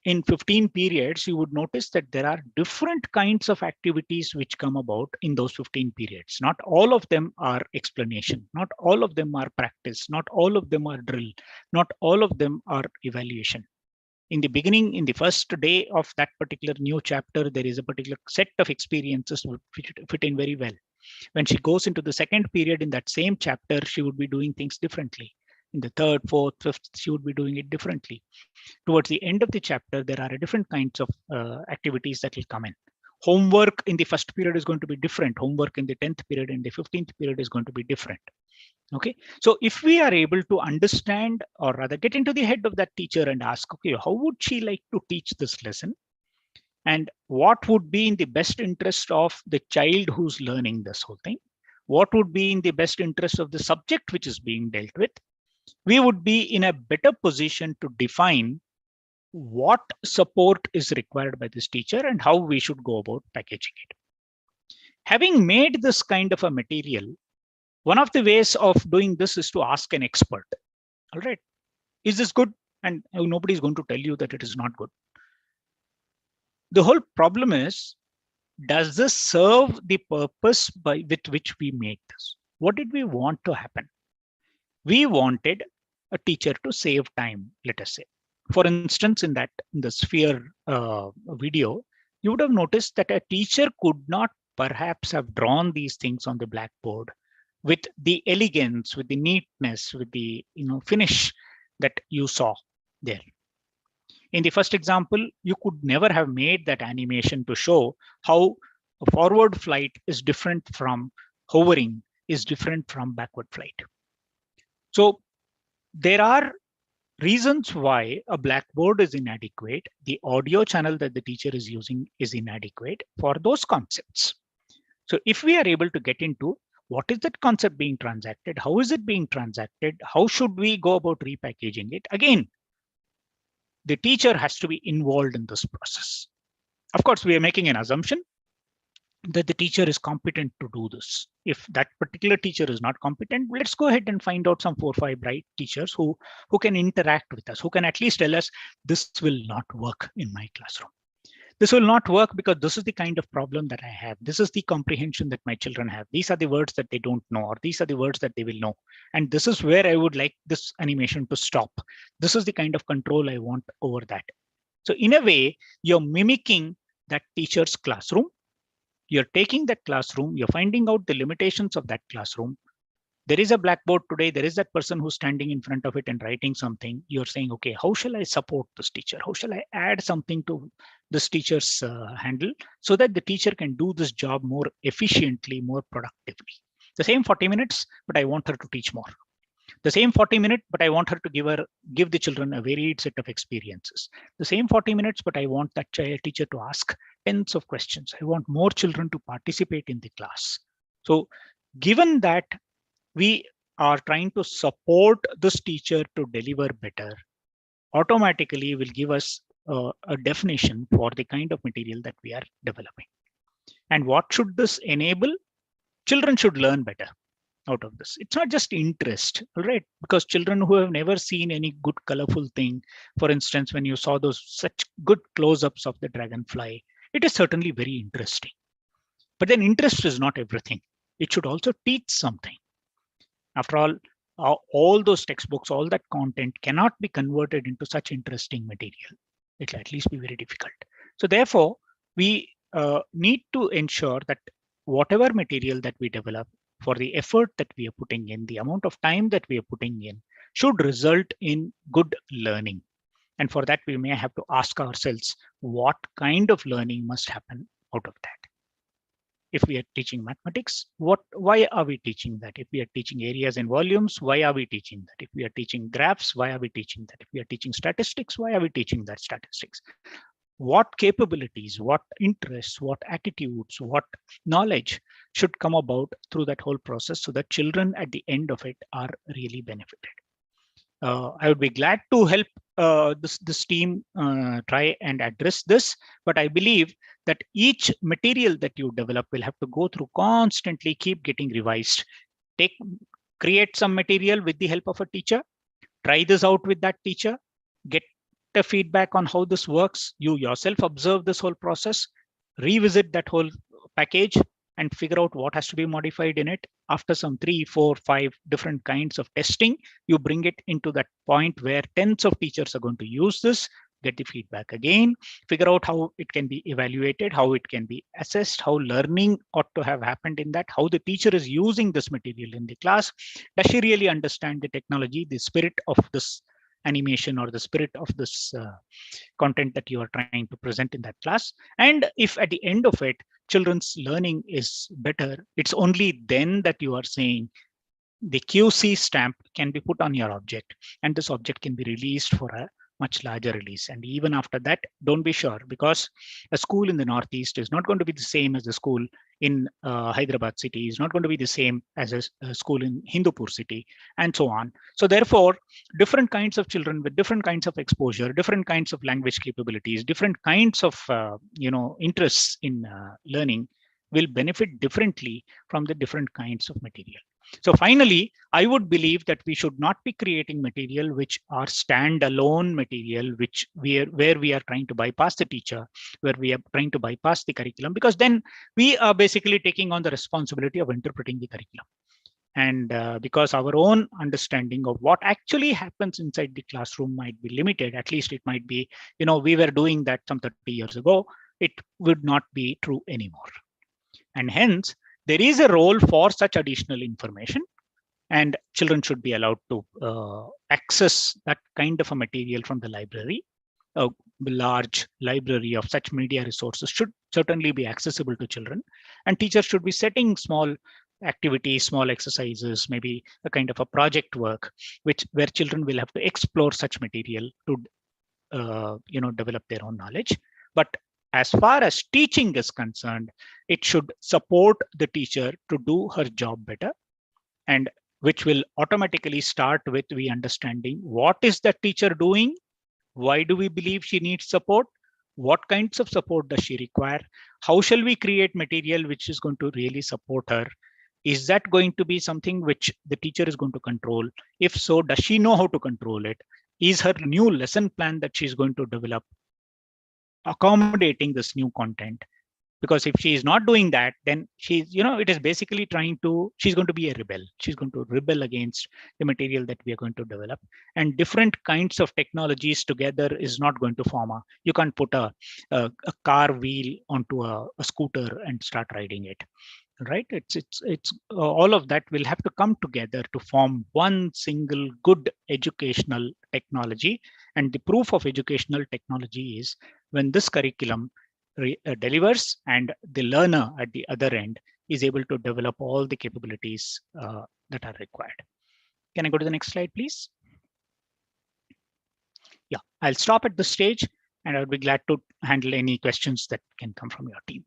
in 15 periods, you would notice that there are different kinds of activities which come about in those 15 periods. Not all of them are explanation. Not all of them are practice. Not all of them are drill. Not all of them are evaluation. In the beginning, in the first day of that particular new chapter, there is a particular set of experiences which fit in very well. When she goes into the second period in that same chapter, she would be doing things differently. In the third, fourth, fifth, she would be doing it differently. Towards the end of the chapter, there are different kinds of activities that will come in. Homework in the first period is going to be different. Homework in the 10th period and the 15th period is going to be different. Okay, so if we are able to understand, or rather get into the head of that teacher and ask, okay, how would she like to teach this lesson? And what would be in the best interest of the child who's learning this whole thing? What would be in the best interest of the subject which is being dealt with? We would be in a better position to define what support is required by this teacher and how we should go about packaging it. Having made this kind of a material, one of the ways of doing this is to ask an expert. All right, is this good? And nobody is going to tell you that it is not good. The whole problem is, does this serve the purpose with which we made this? What did we want to happen? We wanted a teacher to save time, let us say. For instance, in the sphere video, you would have noticed that a teacher could not perhaps have drawn these things on the blackboard with the elegance, with the neatness, with the finish that you saw there. In the first example, you could never have made that animation to show how a forward flight is different from hovering, is different from backward flight. So there are reasons why a blackboard is inadequate. The audio channel that the teacher is using is inadequate for those concepts. So if we are able to get into what is that concept being transacted, how is it being transacted, how should we go about repackaging it? Again, the teacher has to be involved in this process. Of course, we are making an assumption that the teacher is competent to do this. If that particular teacher is not competent, let's go ahead and find out some 4 or 5 bright teachers who can interact with us, who can at least tell us this will not work in my classroom. This will not work because this is the kind of problem that I have. This is the comprehension that my children have. These are the words that they don't know, or these are the words that they will know. And this is where I would like this animation to stop. This is the kind of control I want over that. So in a way, you're mimicking that teacher's classroom. You're taking that classroom, you're finding out the limitations of that classroom. There is a blackboard today. There is that person who's standing in front of it and writing something. You're saying, okay, how shall I support this teacher? How shall I add something to this teacher's handle so that the teacher can do this job more efficiently, more productively? The same 40 minutes, but I want her to teach more. The same 40 minutes, but I want her to give the children a varied set of experiences. The same 40 minutes, but I want that teacher to ask tens of questions. I want more children to participate in the class. So given that we are trying to support this teacher to deliver better, automatically will give us a definition for the kind of material that we are developing. And what should this enable? Children should learn better out of this. It's not just interest, right? Because children who have never seen any good colorful thing, for instance, when you saw those such good close-ups of the dragonfly, it is certainly very interesting. But then interest is not everything. It should also teach something. After all those textbooks, all that content cannot be converted into such interesting material. It will at least be very difficult. So therefore, we need to ensure that whatever material that we develop, for the effort that we are putting in, the amount of time that we are putting in, should result in good learning. And for that, we may have to ask ourselves, what kind of learning must happen out of that? If we are teaching mathematics, why are we teaching that? If we are teaching areas and volumes, why are we teaching that? If we are teaching graphs, why are we teaching that? If we are teaching statistics, why are we teaching that statistics? What capabilities, what interests, what attitudes, what knowledge should come about through that whole process so that children at the end of it are really benefited. I would be glad to help this team try and address this, but I believe that each material that you develop will have to go through constantly, keep getting revised. Create some material with the help of a teacher, try this out with that teacher, get the feedback on how this works. You yourself observe this whole process, revisit that whole package, and figure out what has to be modified in it. After some 3, 4, 5 different kinds of testing, you bring it into that point where tens of teachers are going to use this, get the feedback again, figure out how it can be evaluated, how it can be assessed, how learning ought to have happened in that, how the teacher is using this material in the class. Does she really understand the technology, the spirit of this animation or the spirit of this content that you are trying to present in that class? And if at the end of it, children's learning is better, it's only then that you are saying the QC stamp can be put on your object, and this object can be released for a much larger release. And even after that, don't be sure, because a school in the Northeast is not going to be the same as the school in Hyderabad city, is not going to be the same as a school in Hindupur city, and so on. So therefore, different kinds of children with different kinds of exposure, different kinds of language capabilities, different kinds of interests in learning will benefit differently from the different kinds of material. So finally, I would believe that we should not be creating material which are standalone material, where we are trying to bypass the teacher, where we are trying to bypass the curriculum, because then we are basically taking on the responsibility of interpreting the curriculum. And because our own understanding of what actually happens inside the classroom might be limited, at least it might be, we were doing that some 30 years ago, it would not be true anymore. And hence, there is a role for such additional information, and children should be allowed to access that kind of a material from the library. A large library of such media resources should certainly be accessible to children, and teachers should be setting small activities, small exercises, maybe a kind of a project work, where children will have to explore such material to develop their own knowledge. But as far as teaching is concerned, it should support the teacher to do her job better, and which will automatically start with we understanding what is the teacher doing, why do we believe she needs support, what kinds of support does she require, how shall we create material which is going to really support her, is that going to be something which the teacher is going to control? If so, does she know how to control it? Is her new lesson plan that she's going to develop accommodating this new content? Because if she is not doing that, then she's, it is basically she's going to be a rebel. She's going to rebel against the material that we are going to develop. And different kinds of technologies together is not going to form you can't put a car wheel onto a scooter and start riding it, right? It's all of that will have to come together to form one single good educational technology. And the proof of educational technology is when this curriculum delivers and the learner at the other end is able to develop all the capabilities that are required. Can I go to the next slide, please? Yeah, I'll stop at this stage, and I would be glad to handle any questions that can come from your team.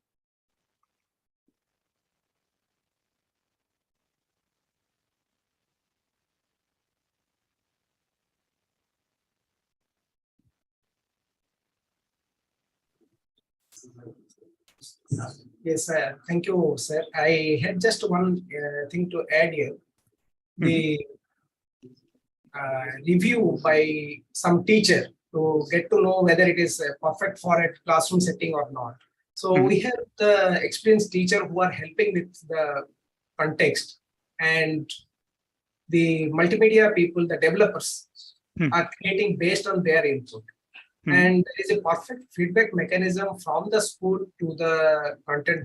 Yes, thank you, sir. I had just one thing to add here. The review by some teacher to get to know whether it is perfect for a classroom setting or not. So we have the experienced teacher who are helping with the context, and the multimedia people, the developers, are creating based on their input. And there is a perfect feedback mechanism from the school to the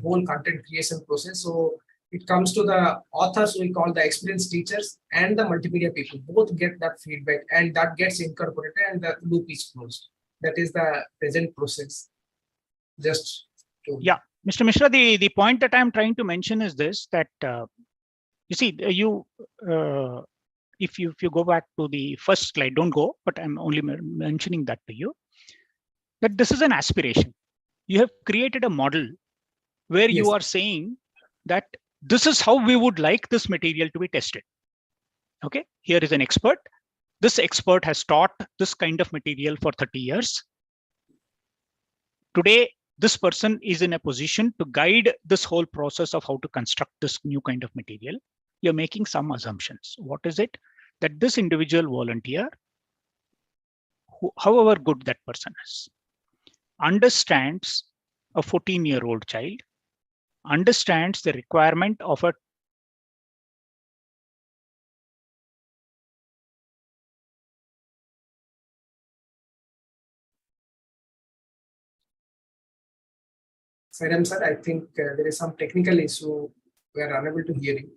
whole content creation process. So it comes to the authors, we call the experienced teachers, and the multimedia people, both get that feedback, and that gets incorporated and the loop is closed. That is the present process. Just to... Yeah, Mr. Mishra, the point that I'm trying to mention is this, that you see, if you go back to the first slide, don't go, but I'm only mentioning that to you, that this is an aspiration. You have created a model where you are saying that this is how we would like this material to be tested. Okay, here is an expert. This expert has taught this kind of material for 30 years. Today, this person is in a position to guide this whole process of how to construct this new kind of material. You're making some assumptions. What is it? That this individual volunteer, however good that person is, understands a 14-year-old child, understands the requirement of a Rajaram sir, I think there is some technical issue. We are unable to hear you.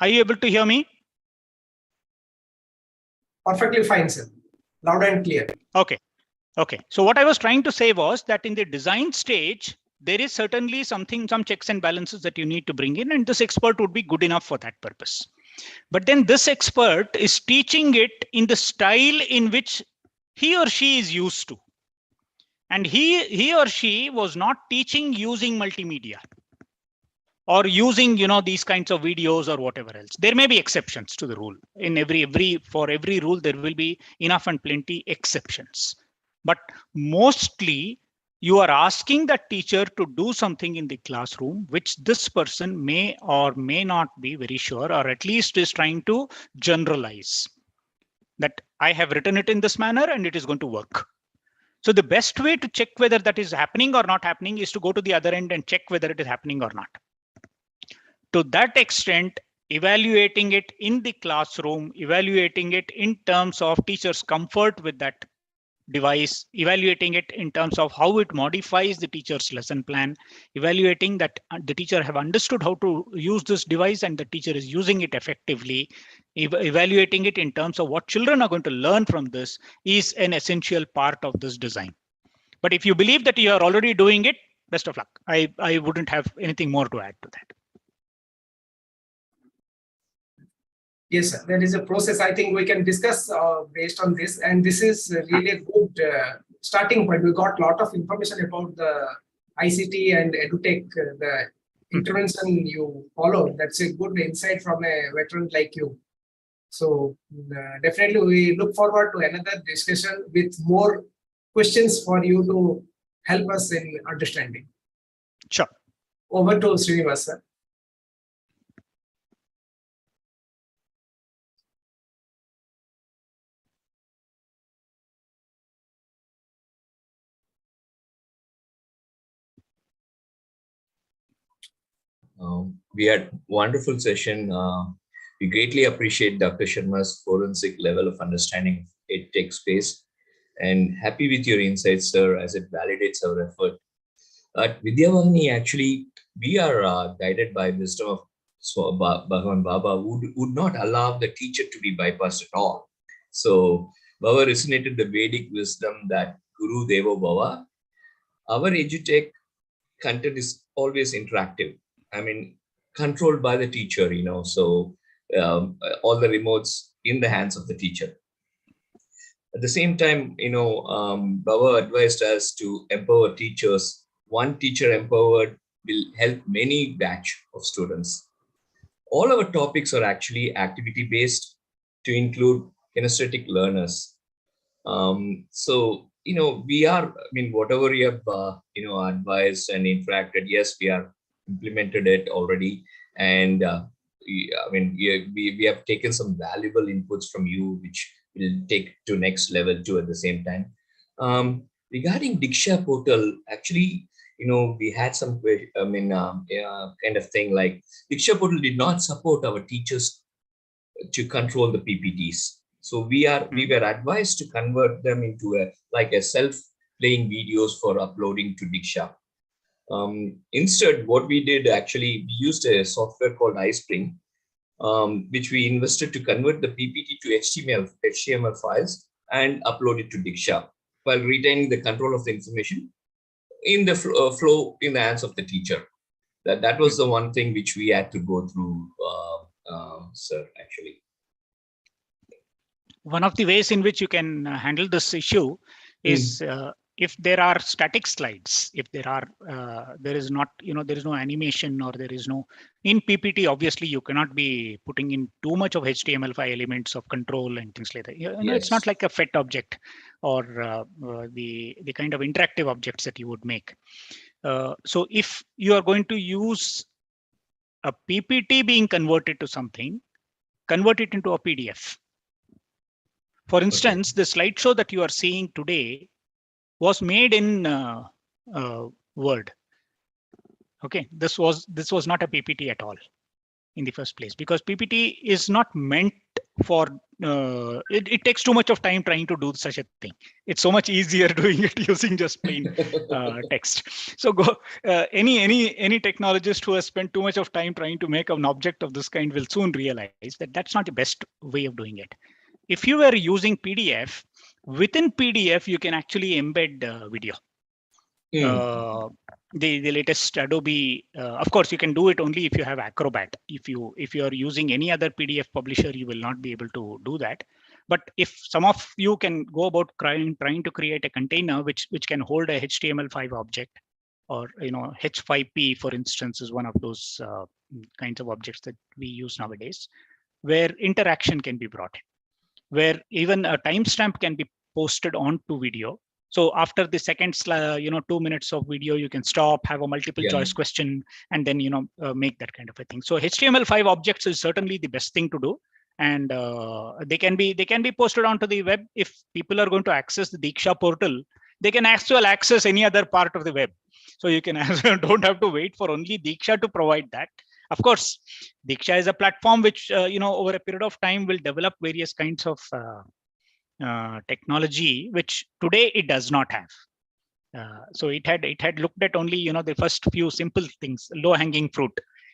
Are you able to hear me? Perfectly fine, sir. Loud and clear. Okay. Okay. So what I was trying to say was that in the design stage, there is certainly some checks and balances that you need to bring in, and this expert would be good enough for that purpose. But then this expert is teaching it in the style in which he or she is used to. And he or she was not teaching using multimedia or using, these kinds of videos or whatever else. There may be exceptions to the rule. In for every rule, there will be enough and plenty exceptions. But mostly you are asking that teacher to do something in the classroom, which this person may or may not be very sure, or at least is trying to generalize that I have written it in this manner and it is going to work. So the best way to check whether that is happening or not happening is to go to the other end and check whether it is happening or not. To that extent, evaluating it in the classroom, evaluating it in terms of teachers' comfort with that device, evaluating it in terms of how it modifies the teacher's lesson plan, evaluating that the teacher have understood how to use this device and the teacher is using it effectively, evaluating it in terms of what children are going to learn from this is an essential part of this design. But if you believe that you are already doing it, best of luck. I wouldn't have anything more to add to that. Yes, sir. There is a process I think we can discuss based on this, and this is really a good starting point. We got a lot of information about the ICT and EduTech, the intervention you followed. That's a good insight from a veteran like you. So definitely we look forward to another discussion with more questions for you to help us in understanding. Sure. Over to Srinivas, sir. We had wonderful session. We greatly appreciate Dr. Sharma's forensic level of understanding of EdTech space, and happy with your insights, sir, as it validates our effort. At Vidyavani, actually, we are guided by wisdom of Bhagavan Baba, who would not allow the teacher to be bypassed at all. So Bhava resonated the Vedic wisdom that Guru Devo Bhava. Our EduTech content is always interactive. I mean, controlled by the teacher, so all the remotes in the hands of the teacher. At the same time, Bhava advised us to empower teachers. One teacher empowered will help many batch of students. All our topics are actually activity based to include kinesthetic learners. So, we are, whatever you have, advised and interacted, yes, we are implemented it already. And we have taken some valuable inputs from you, which will take to next level too at the same time. Regarding Diksha portal, actually, we had some, kind of thing like Diksha portal did not support our teachers to control the PPTs. So we were advised to convert them into a self-playing videos for uploading to Diksha. Instead, what we did actually, we used a software called iSpring, which we invested to convert the PPT to HTML files and upload it to Diksha while retaining the control of the information in the flow in the hands of the teacher. That was the one thing which we had to go through, sir, actually. One of the ways in which you can handle this issue is if there are static slides, if there is not, there is no animation, or there is no, in PPT, obviously you cannot be putting in too much of HTML5 elements of control and things like that. Yes. It's not like a FET object or the kind of interactive objects that you would make. So if you are going to use a PPT being converted to something, convert it into a PDF. For instance, the slideshow that you are seeing today was made in Word. Okay, this was not a PPT at all in the first place, because PPT is not meant for. It takes too much of time trying to do such a thing. It's so much easier doing it using just plain text. So go any technologist who has spent too much of time trying to make an object of this kind will soon realize that that's not the best way of doing it. If you were using PDF, within PDF, you can actually embed video. The latest Adobe, of course, you can do it only if you have Acrobat. If you are using any other PDF publisher, you will not be able to do that. But if some of you can go about trying to create a container which can hold a HTML5 object, or H5P, for instance, is one of those kinds of objects that we use nowadays, where interaction can be brought in, where even a timestamp can be posted onto video. So after the second 2 minutes of video, you can stop, have a multiple choice question, and then make that kind of a thing. So HTML5 objects is certainly the best thing to do, and they can be posted onto the web. If people are going to access the Diksha portal, they can actually access any other part of the web. So you can don't have to wait for only Diksha to provide that. Of course, Diksha is a platform which over a period of time will develop various kinds of technology, which today it does not have. So it had looked at only the first few simple things, low-hanging fruit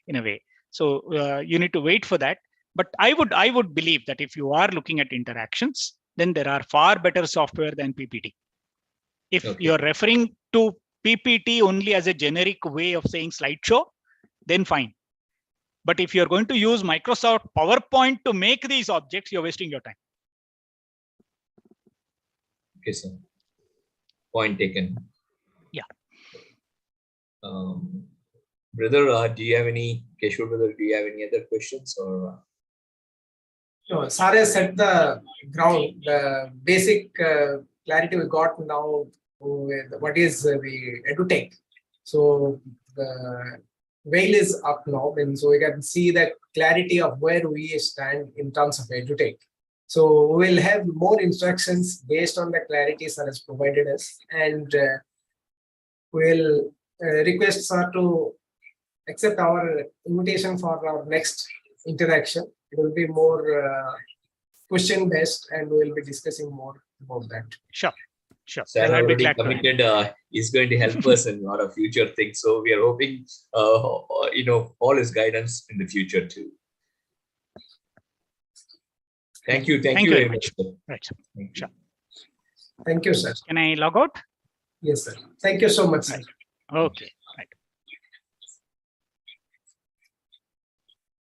in a way. So you need to wait for that. But I would believe that if you are looking at interactions, then there are far better software than PPT. If you're referring to PPT only as a generic way of saying slideshow, then fine. But if you're going to use Microsoft PowerPoint to make these objects, you're wasting your time. Okay, sir. Point taken. Yeah. Brother, do you have any, Keshwar brother, do you have any other questions or? No, Sir has set the ground, the basic clarity we got now. What is the EduTech? So the veil is up now, and so we can see the clarity of where we stand in terms of EduTech. So we will have more instructions based on the clarity Sir has provided us, and we'll request Sir to accept our invitation for our next interaction. It will be more question based, and we will be discussing more about that. Sure. Sir already committed. Is going to help us in a lot of future things. So we are hoping, all his guidance in the future too. Thank you. Thank Thank you you very very much. much. Sir. Right. Thank you. Sure. Thank you, sir. Can I log out? Yes, sir. Thank you so much, sir. Okay.